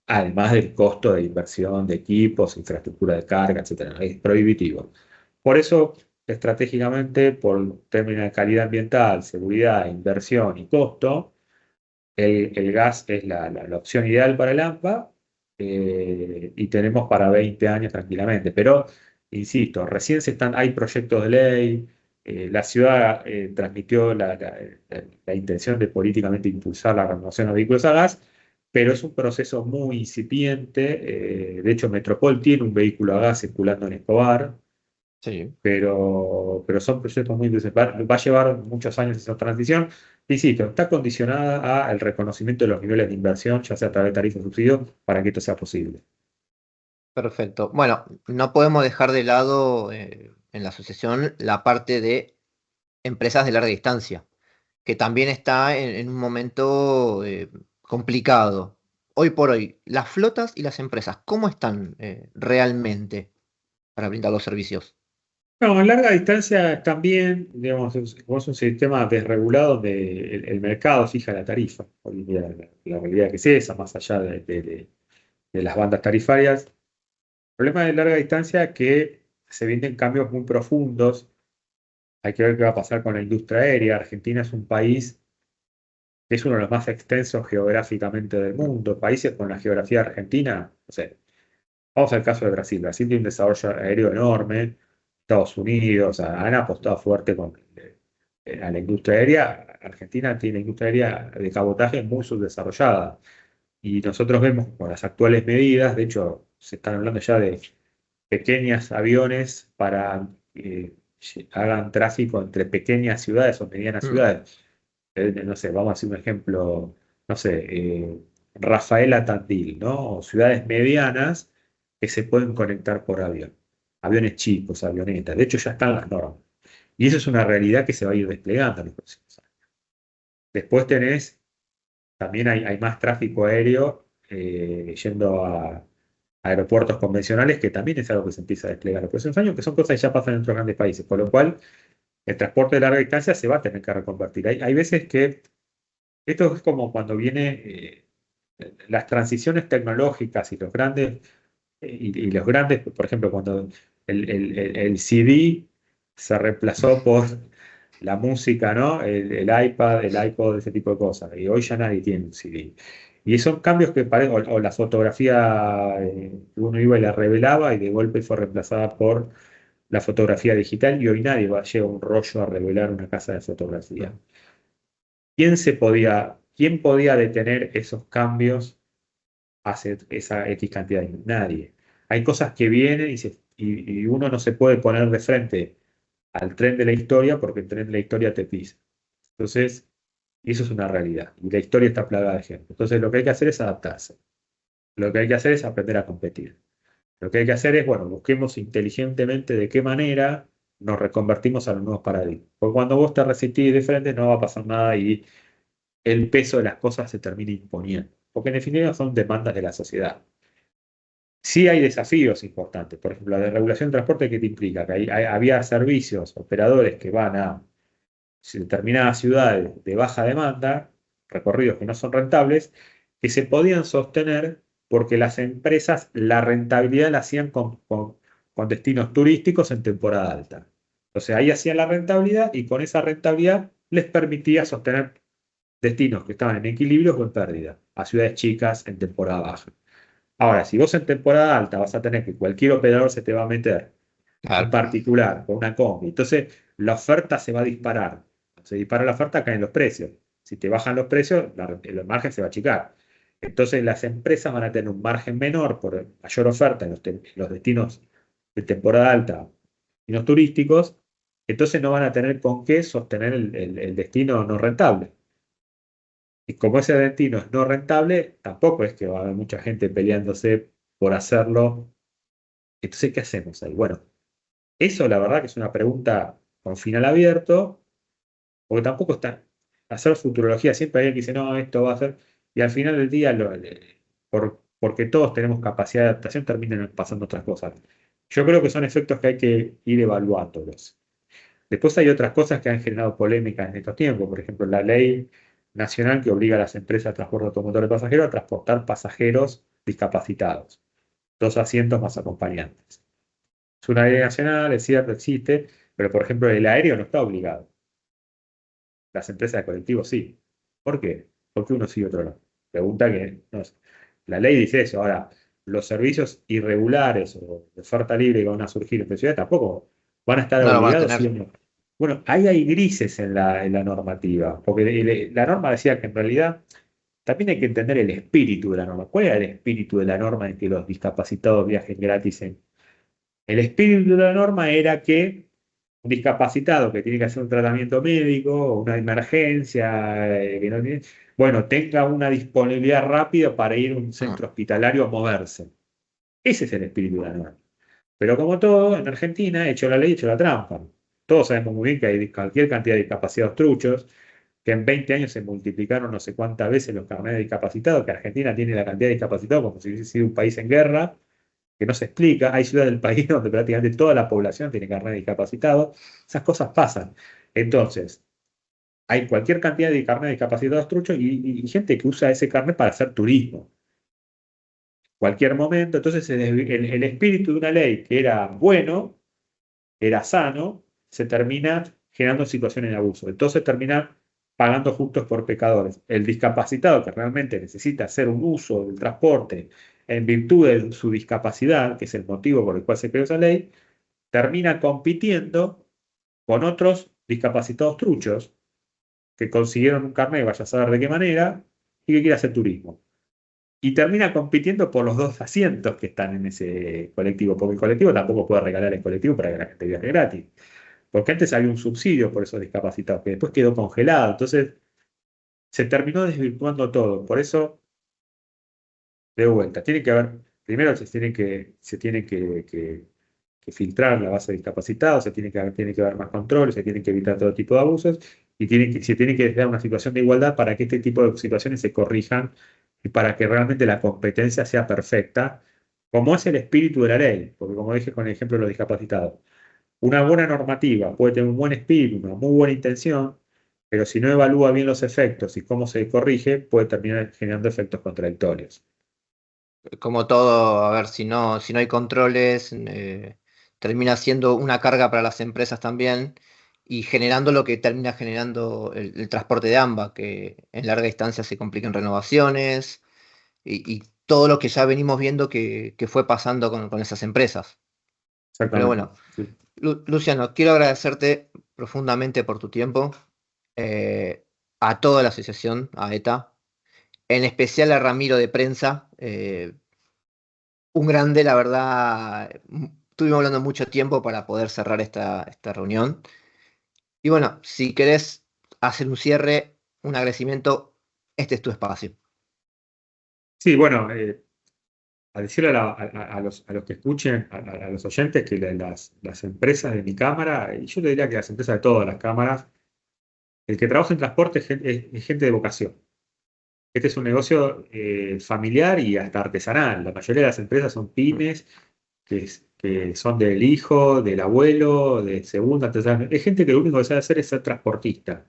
Además del costo de inversión de equipos, infraestructura de carga, etcétera. Es prohibitivo. Por eso, estratégicamente, por términos de calidad ambiental, seguridad, inversión y costo, el gas es la opción ideal para el AMPA, y tenemos para 20 años tranquilamente. Pero, insisto, recién hay proyectos de ley. La ciudad transmitió la intención de políticamente impulsar la renovación de los vehículos a gas, pero es un proceso muy incipiente. De hecho, Metropol tiene un vehículo a gas circulando en Escobar, Sí. pero son proyectos muy interesantes. Va a llevar muchos años esa transición. Insisto, está condicionada al reconocimiento de los niveles de inversión, ya sea a través de tarifas o subsidios, para que esto sea posible. Perfecto. Bueno, no podemos dejar de lado en la asociación la parte de empresas de larga distancia, que también está en un momento complicado. Hoy por hoy, las flotas y las empresas, ¿cómo están realmente para brindar los servicios? No, en larga distancia también, digamos, como es un sistema desregulado donde el mercado fija la tarifa. Hoy en día la realidad que es esa, más allá de las bandas tarifarias. El problema de larga distancia es que se vienen cambios muy profundos. Hay que ver qué va a pasar con la industria aérea. Argentina es un país que es uno de los más extensos geográficamente del mundo. Países con la geografía argentina, no sé, vamos al caso de Brasil. Brasil tiene un desarrollo aéreo enorme. Estados Unidos han apostado fuerte a la industria aérea. Argentina tiene industria aérea de cabotaje muy subdesarrollada. Y nosotros vemos con las actuales medidas, de hecho, se están hablando ya de pequeños aviones para que hagan tráfico entre pequeñas ciudades o medianas Mm. ciudades. No sé, vamos a hacer un ejemplo, no sé, Rafaela Tandil, ¿no? O ciudades medianas que se pueden conectar por avión. Aviones chicos, avionetas. De hecho, ya están las normas. Y eso es una realidad que se va a ir desplegando en los próximos años. Después también hay más tráfico aéreo yendo a aeropuertos convencionales, que también es algo que se empieza a desplegar en los próximos años, que son cosas que ya pasan en otros grandes países. Con lo cual, el transporte de larga distancia se va a tener que reconvertir. Hay veces que esto es como cuando viene las transiciones tecnológicas y y los grandes, por ejemplo, cuando el CD se reemplazó por la música, ¿no? El iPad, el iPod, ese tipo de cosas. Y hoy ya nadie tiene un CD. Y son cambios que parecen, o la fotografía, uno iba y la revelaba y de golpe fue reemplazada por la fotografía digital, y hoy nadie lleva un rollo a revelar una casa de fotografía. Mm. ¿Quién podía detener esos cambios hace esa X cantidad de años? Nadie. Hay cosas que vienen y uno no se puede poner de frente al tren de la historia porque el tren de la historia te pisa. Entonces, eso es una realidad. Y la historia está plagada de ejemplos. Entonces, lo que hay que hacer es adaptarse. Lo que hay que hacer es aprender a competir. Lo que hay que hacer es, bueno, busquemos inteligentemente de qué manera nos reconvertimos a los nuevos paradigmas. Porque cuando vos te resistís de frente no va a pasar nada y el peso de las cosas se termina imponiendo. Porque en definitiva son demandas de la sociedad. Sí hay desafíos importantes. Por ejemplo, la de regulación de transporte, ¿qué te implica? Que había servicios, operadores que van a determinadas ciudades de baja demanda, recorridos que no son rentables, que se podían sostener porque las empresas la rentabilidad la hacían con destinos turísticos en temporada alta. Entonces ahí hacían la rentabilidad y con esa rentabilidad les permitía sostener destinos que estaban en equilibrio o en pérdida, a ciudades chicas en temporada baja. Ahora, si vos en temporada alta vas a tener que cualquier operador se te va a meter, un Claro. particular con una combi, entonces la oferta se va a disparar. Se dispara la oferta, caen los precios. Si te bajan los precios, el margen se va a achicar. Entonces las empresas van a tener un margen menor por mayor oferta en los destinos de temporada alta, destinos turísticos, entonces no van a tener con qué sostener el destino no rentable. Y como ese destino es no rentable, tampoco es que va a haber mucha gente peleándose por hacerlo. Entonces, ¿qué hacemos ahí? Bueno, eso la verdad que es una pregunta con final abierto, porque tampoco está hacer futurología. Siempre hay alguien que dice, no, esto va a ser. Y al final del día, porque todos tenemos capacidad de adaptación, terminan pasando otras cosas. Yo creo que son efectos que hay que ir evaluándolos. Después hay otras cosas que han generado polémicas en estos tiempos. Por ejemplo, la ley nacional que obliga a las empresas de transporte automotor de pasajeros a transportar pasajeros discapacitados. 2 asientos más acompañantes. Es una ley nacional, es cierto, existe, pero por ejemplo el aéreo no está obligado. Las empresas de colectivos sí. ¿Por qué? Porque uno sí y otro no. Pregunta que no sé. La ley dice eso. Ahora, los servicios irregulares o de oferta libre que van a surgir en ciudades tampoco van a estar No lo van a obligados, ¿sí tener. o no? Bueno, ahí hay grises en la normativa, porque la norma decía que en realidad también hay que entender el espíritu de la norma. ¿Cuál era el espíritu de la norma en que los discapacitados viajen gratis el espíritu de la norma era que un discapacitado que tiene que hacer un tratamiento médico o una emergencia, que no tiene, bueno, tenga una disponibilidad rápida para ir a un Mm. centro hospitalario a moverse. Ese es el espíritu de la norma. Pero como todo, en Argentina, hecho la ley, hecho la trampa. Todos sabemos muy bien que hay cualquier cantidad de discapacitados truchos, que en 20 años se multiplicaron no sé cuántas veces los carnets de discapacitados, que Argentina tiene la cantidad de discapacitados como si hubiese sido un país en guerra, que no se explica. Hay ciudades del país donde prácticamente toda la población tiene carnet de discapacitado. Esas cosas pasan. Entonces, hay cualquier cantidad de carnet de discapacitados truchos y gente que usa ese carnet para hacer turismo. Cualquier momento. Entonces, el espíritu de una ley que era bueno, era sano, se termina generando situaciones de abuso. Entonces, termina pagando justos por pecadores. El discapacitado que realmente necesita hacer un uso del transporte en virtud de su discapacidad, que es el motivo por el cual se creó esa ley, termina compitiendo con otros discapacitados truchos que consiguieron un carnet, vaya a saber de qué manera, y que quiere hacer turismo. Y termina compitiendo por los 2 asientos que están en ese colectivo, porque el colectivo tampoco puede regalar el colectivo para que la gente viaje gratis. Porque antes había un subsidio por esos discapacitados, que después quedó congelado. Entonces se terminó desvirtuando todo. Por eso, de vuelta, tiene que haber, primero se tiene que filtrar la base de discapacitados, tiene que haber más controles, se tienen que evitar todo tipo de abusos y se tiene que dar una situación de igualdad para que este tipo de situaciones se corrijan y para que realmente la competencia sea perfecta, como es el espíritu de la ley. Porque como dije con el ejemplo de los discapacitados, una buena normativa puede tener un buen espíritu, una muy buena intención, pero si no evalúa bien los efectos y cómo se corrige, puede terminar generando efectos contradictorios. Como todo, a ver, si no hay controles, termina siendo una carga para las empresas también y generando lo que termina generando el transporte de AMBA, que en larga distancia se complican renovaciones y todo lo que ya venimos viendo que fue pasando con esas empresas. Pero Exactamente. bueno, Sí. Luciano, quiero agradecerte profundamente por tu tiempo, eh, a toda la asociación, a ETA, en especial a Ramiro de Prensa. Un grande, la verdad. Estuvimos hablando mucho tiempo para poder cerrar esta reunión. Y bueno, si querés hacer un cierre, un agradecimiento, este es tu espacio. Sí, bueno, a decirle a los que escuchen, a los oyentes, que las empresas de mi cámara, y yo le diría que las empresas de todas las cámaras, el que trabaja en transporte es gente de vocación. Este es un negocio familiar y hasta artesanal. La mayoría de las empresas son pymes que son del hijo, del abuelo, de segunda, tercera. Es gente que lo único que sabe hacer es ser transportista.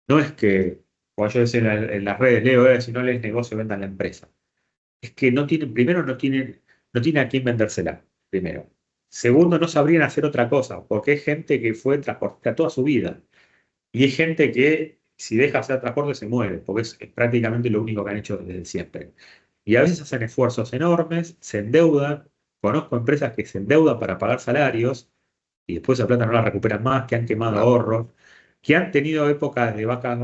No es que, como yo decía en las redes, leo, si no les negocio, vendan la empresa. Es que no tienen, primero no tienen a quién vendérsela, primero. Segundo, no sabrían hacer otra cosa, porque es gente que fue transportista toda su vida. Y es gente que, si deja de hacer transporte, se muere, porque es prácticamente lo único que han hecho desde siempre. Y a veces hacen esfuerzos enormes, se endeudan. Conozco empresas que se endeudan para pagar salarios y después esa plata no la recuperan más, que han quemado No. ahorros, que han tenido épocas de vacas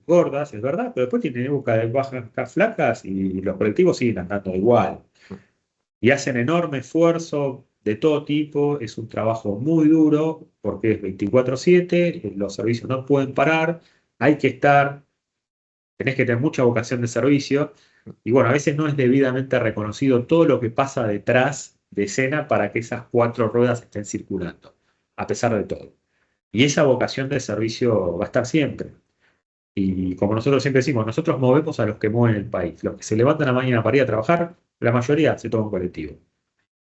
gordas, es verdad, pero después tienen épocas de vacas flacas y los colectivos siguen andando igual. Y hacen enorme esfuerzo de todo tipo, es un trabajo muy duro porque es 24/7, los servicios no pueden parar, hay que estar, tenés que tener mucha vocación de servicio y bueno, a veces no es debidamente reconocido todo lo que pasa detrás de escena para que esas cuatro ruedas estén circulando, a pesar de todo. Y esa vocación de servicio va a estar siempre. Y como nosotros siempre decimos, nosotros movemos a los que mueven el país. Los que se levantan a la mañana para ir a trabajar, la mayoría se toma un colectivo.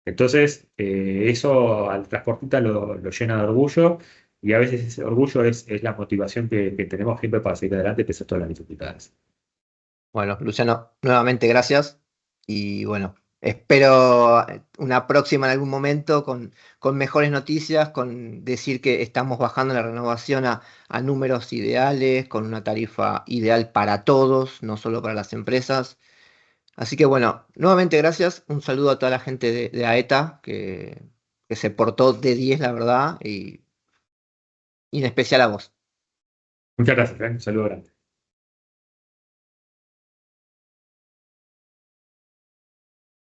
Entonces, eso al transportista lo llena de orgullo y a veces ese orgullo es la motivación que tenemos siempre para seguir adelante pese a todas las dificultades. Bueno, Luciano, nuevamente gracias y bueno, espero una próxima en algún momento con mejores noticias, con decir que estamos bajando la renovación a números ideales, con una tarifa ideal para todos, no solo para las empresas. Así que bueno, nuevamente gracias, un saludo a toda la gente de AETA que se portó de 10 la verdad, y en especial a vos. Muchas gracias, un saludo grande.